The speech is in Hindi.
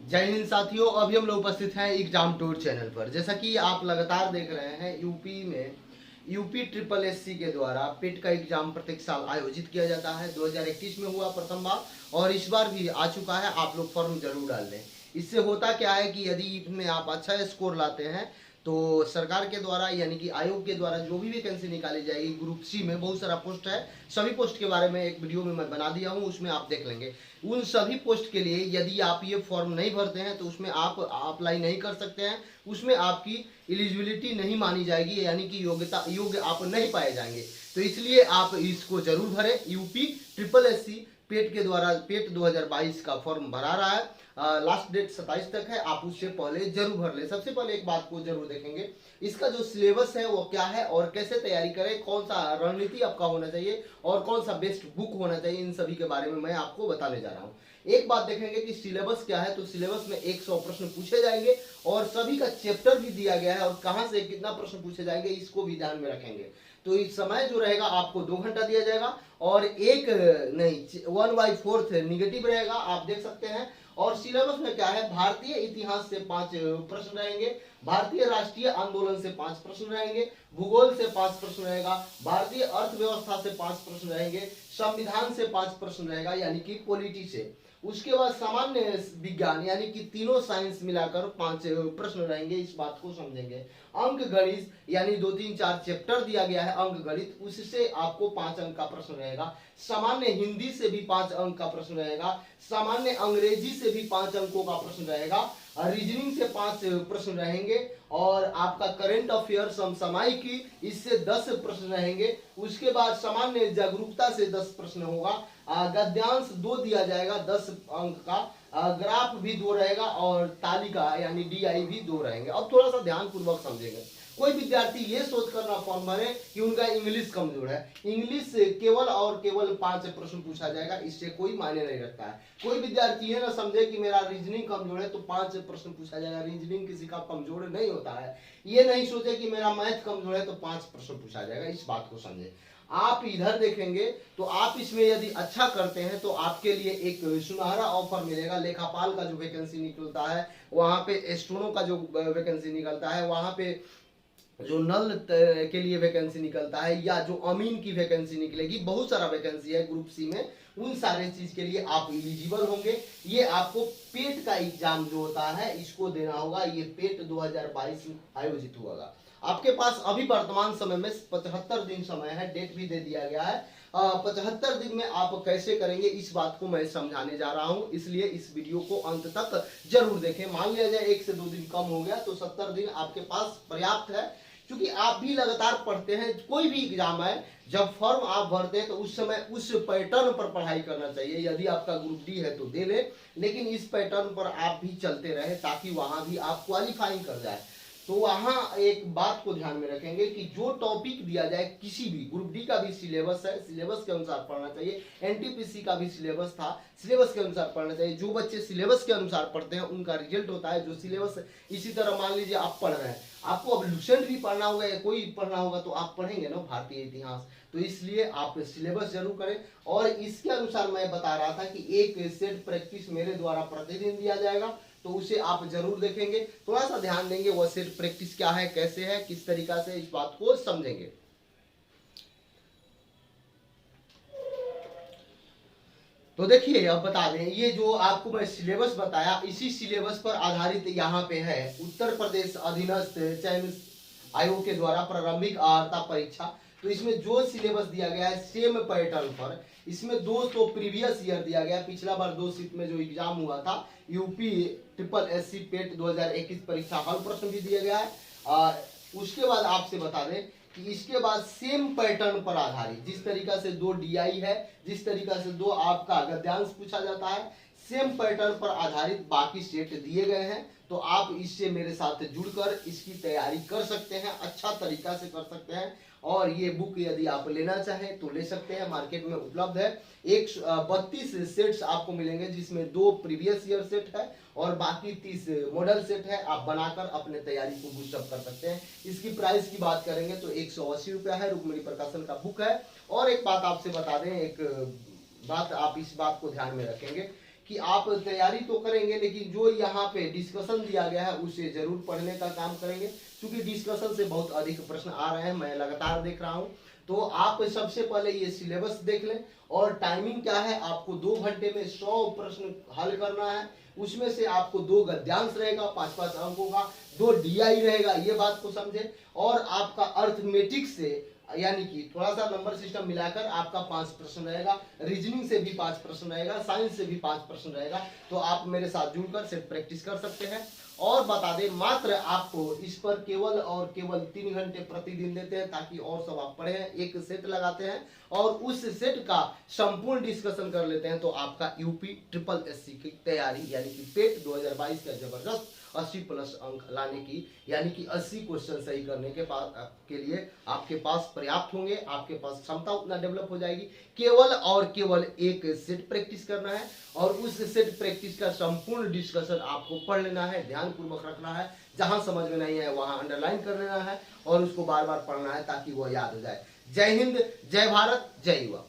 जय हिंद साथियों, अभी हम लोग उपस्थित हैं एग्जाम टूर चैनल पर। जैसा कि आप लगातार देख रहे हैं, यूपी में यूपी ट्रिपल एससी के द्वारा पेट का एग्जाम प्रत्येक साल आयोजित किया जाता है। 2021 में हुआ प्रथम बार और इस बार भी आ चुका है। आप लोग फॉर्म जरूर डाल लें। इससे होता क्या है कि यदि इसमें आप अच्छा स्कोर लाते हैं तो सरकार के द्वारा यानी कि आयोग के द्वारा जो भी वैकेंसी निकाली जाएगी, ग्रुप सी में बहुत सारा पोस्ट है। सभी पोस्ट के बारे में एक वीडियो में मैं बना दिया हूं, उसमें आप देख लेंगे। उन सभी पोस्ट के लिए यदि आप ये फॉर्म नहीं भरते हैं तो उसमें आप अप्लाई नहीं कर सकते हैं। उसमें आपकी एलिजिबिलिटी नहीं मानी जाएगी, यानी कि योग्य आप नहीं पाए जाएंगे। तो इसलिए आप इसको जरूर भरें। यूपी ट्रिपल एससी पेट के द्वारा पेट 2022 का फॉर्म भरा रहा है। लास्ट डेट 27 तक है। आप उससे पहले जरूर भर ले। सबसे पहले एक बात को जरूर देखेंगे, इसका जो सिलेबस है वो क्या है और कैसे तैयारी करें, कौन सा रणनीति आपका होना चाहिए और कौन सा बेस्ट बुक होना चाहिए, इन सभी के बारे में मैं आपको बताने जा रहा हूँ। एक बात देखेंगे कि सिलेबस क्या है। तो सिलेबस में 100 प्रश्न पूछे जाएंगे और सभी का चैप्टर भी दिया गया है और कहां से कितना प्रश्न पूछे जाएंगे इसको भी ध्यान में रखेंगे। तो इस समय जो रहेगा आपको 2 घंटा दिया जाएगा और एक नहीं 1/4 निगेटिव रहेगा, आप देख सकते हैं। और सिलेबस में क्या है, भारतीय इतिहास से 5 प्रश्न रहेंगे, भारतीय राष्ट्रीय आंदोलन से 5 प्रश्न रहेंगे, भूगोल से 5 प्रश्न रहेगा, भारतीय अर्थव्यवस्था से 5 प्रश्न रहेंगे, संविधान से 5 प्रश्न रहेगा यानी कि पॉलिटी से। उसके बाद सामान्य विज्ञान यानी कि तीनों साइंस मिलाकर 5 प्रश्न रहेंगे, इस बात को समझेंगे। अंक गणित यानी 2 3 4 चैप्टर दिया गया है अंक गणित, उससे आपको 5 अंक का प्रश्न रहेगा। सामान्य हिंदी से भी 5 अंक का प्रश्न रहेगा, सामान्य अंग्रेजी से भी 5 अंकों का प्रश्न रहेगा, रीजनिंग से 5 प्रश्न रहेंगे और आपका करंट अफेयर समसामयिकी इससे 10 प्रश्न रहेंगे। उसके बाद सामान्य जागरूकता से 10 प्रश्न होगा, गद्यांश 2 दिया जाएगा 10 अंक का, ग्राफ भी 2 रहेगा और तालिका यानी डीआई भी 2 रहेंगे। अब थोड़ा सा ध्यान पूर्वक समझेंगे। कोई विद्यार्थी ये सोच कर ना फॉर्म भरे कि उनका इंग्लिश कमजोर है। इंग्लिश से केवल और केवल 5 प्रश्न पूछा जाएगा, इससे कोई मायने नहीं रखता है। कोई विद्यार्थी ये ना समझे कि मेरा रीजनिंग कमजोर है तो 5 प्रश्न पूछा जाएगा। रीजनिंग किसी का कमजोर नहीं होता है। ये नहीं सोचे कि मेरा मैथ कमजोर है तो 5 प्रश्न पूछा जाएगा, इस बात को समझे। आप इधर देखेंगे तो आप इसमें यदि अच्छा करते हैं तो आपके लिए एक सुनहरा ऑफर मिलेगा। लेखापाल का जो वैकेंसी निकलता है, वहां पे स्टोनो का जो वैकेंसी निकलता है, वहां पे जो नल के लिए वैकेंसी निकलता है या जो अमीन की वैकेंसी निकलेगी, बहुत सारा वैकेंसी है ग्रुप सी में। उन सारे चीज के लिए आप एलिजिबल होंगे। ये आपको पेट का एग्जाम जो होता है इसको देना होगा। ये पेट 2022 में आयोजित होगा। आपके पास अभी वर्तमान समय में 75 दिन समय है, डेट भी दे दिया गया है। 75 दिन में आप कैसे करेंगे इस बात को मैं समझाने जा रहा हूं, इसलिए इस वीडियो को अंत तक जरूर देखें। मान लिया जाए 1 से 2 दिन कम हो गया तो 70 दिन आपके पास पर्याप्त है, क्योंकि आप भी लगातार पढ़ते हैं। कोई भी एग्जाम है, जब फॉर्म आप भरते हैं तो उस समय उस पैटर्न पर पढ़ाई करना चाहिए। यदि आपका ग्रुप डी है तो दे ले, लेकिन इस पैटर्न पर आप भी चलते रहे ताकि वहां भी आप क्वालिफाइंग कर जाए। तो वहां एक बात को ध्यान में रखेंगे कि जो टॉपिक दिया जाए, किसी भी ग्रुप डी का भी सिलेबस है, सिलेबस के अनुसार पढ़ना चाहिए। एनटीपीसी का भी सिलेबस था, सिलेबस के अनुसार पढ़ना चाहिए। जो बच्चे सिलेबस के अनुसार पढ़ते हैं उनका रिजल्ट होता है। जो सिलेबस, इसी तरह मान लीजिए आप पढ़ रहे हैं, आपको अब लुसेंट भी पढ़ना होगा या कोई पढ़ना होगा तो आप पढ़ेंगे ना भारतीय इतिहास। तो इसलिए आप सिलेबस जरूर करें। और इसके अनुसार मैं बता रहा था कि एक सेट प्रैक्टिस मेरे द्वारा प्रतिदिन दिया जाएगा, तो उसे आप जरूर देखेंगे। थोड़ा सा ध्यान देंगे, वह सेट प्रैक्टिस क्या है, कैसे है, किस तरीका से, इस बात को समझेंगे। तो देखिए, अब बता दें, ये जो आपको मैं सिलेबस बताया, इसी सिलेबस पर आधारित यहाँ पे है उत्तर प्रदेश अधीनस्थ चयन आयोग के द्वारा प्रारंभिक अर्हता परीक्षा। तो इसमें जो सिलेबस दिया गया है सेम पैटर्न पर, इसमें 200 प्रीवियस ईयर दिया गया है। पिछला बार 2 सीट में जो एग्जाम हुआ था यूपी ट्रिपल एससी पेट 2021 परीक्षा, हल प्रश्न भी दिया गया है। उसके बाद आपसे बता दें कि इसके बाद सेम पैटर्न पर आधारित, जिस तरीका से 2 डीआई है, जिस तरीका से 2 आपका गद्यांश पूछा जाता है, सेम पैटर्न पर आधारित बाकी सेट दिए गए हैं। तो आप इससे मेरे साथ जुड़कर इसकी तैयारी कर सकते हैं, अच्छा तरीका से कर सकते हैं। और ये बुक यदि आप लेना चाहें तो ले सकते हैं, मार्केट में उपलब्ध है। 32 सेट्स आपको मिलेंगे, जिसमें 2 प्रीवियस ईयर सेट है और बाकी 30 मॉडल सेट है। आप बनाकर अपने तैयारी को बूस्टअप कर सकते हैं। इसकी प्राइस की बात करेंगे तो 180 रुपया है, रुक्मिणी प्रकाशन का बुक है। और एक बात आपसे बता दें, एक बात आप इस बात को ध्यान में रखेंगे कि आप तैयारी तो करेंगे लेकिन जो यहाँ पे डिस्कशन दिया गया है उसे जरूर पढ़ने का काम करेंगे, क्योंकि डिस्कशन से बहुत अधिक प्रश्न आ रहे हैं, मैं लगातार देख रहा हूँ। तो आप सबसे पहले ये सिलेबस देख लें, और टाइमिंग क्या है, आपको 2 घंटे में 100 प्रश्न हल करना है। उसमें से आपको 2 गद्यांश रहेगा 5-5 अंकों का, 2 DI रहेगा, ये बात को समझे। और आपका अर्थमेटिक से यानी कि थोड़ा सा नंबर सिस्टम मिलाकर आपका 5 प्रश्न रहेगा, रीजनिंग से भी 5 प्रश्न रहेगा, साइंस से भी 5 प्रश्न रहेगा। तो आप मेरे साथ जुड़कर सेट प्रैक्टिस कर सकते हैं। और बता दें, मात्र आपको इस पर केवल और केवल 3 घंटे प्रतिदिन देते हैं, ताकि और सब आप पढ़े। एक सेट लगाते हैं और उस सेट का संपूर्ण डिस्कशन कर लेते हैं, तो आपका यूपी ट्रिपल एससी की तैयारी यानी कि पेट 2022 का जबरदस्त 80+ अंक लाने की, यानी कि 80 क्वेश्चन सही करने के लिए आपके पास पर्याप्त होंगे। आपके पास क्षमता उतना डेवलप हो जाएगी। केवल और केवल एक सेट प्रैक्टिस करना है, और उस सेट प्रैक्टिस का संपूर्ण डिस्कशन आपको पढ़ लेना है, ध्यान पूर्वक रखना है। जहां समझ में नहीं है वहां अंडरलाइन कर लेना है और उसको बार बार पढ़ना है, ताकि वो याद हो जाए। जय हिंद, जय भारत, जय युवा।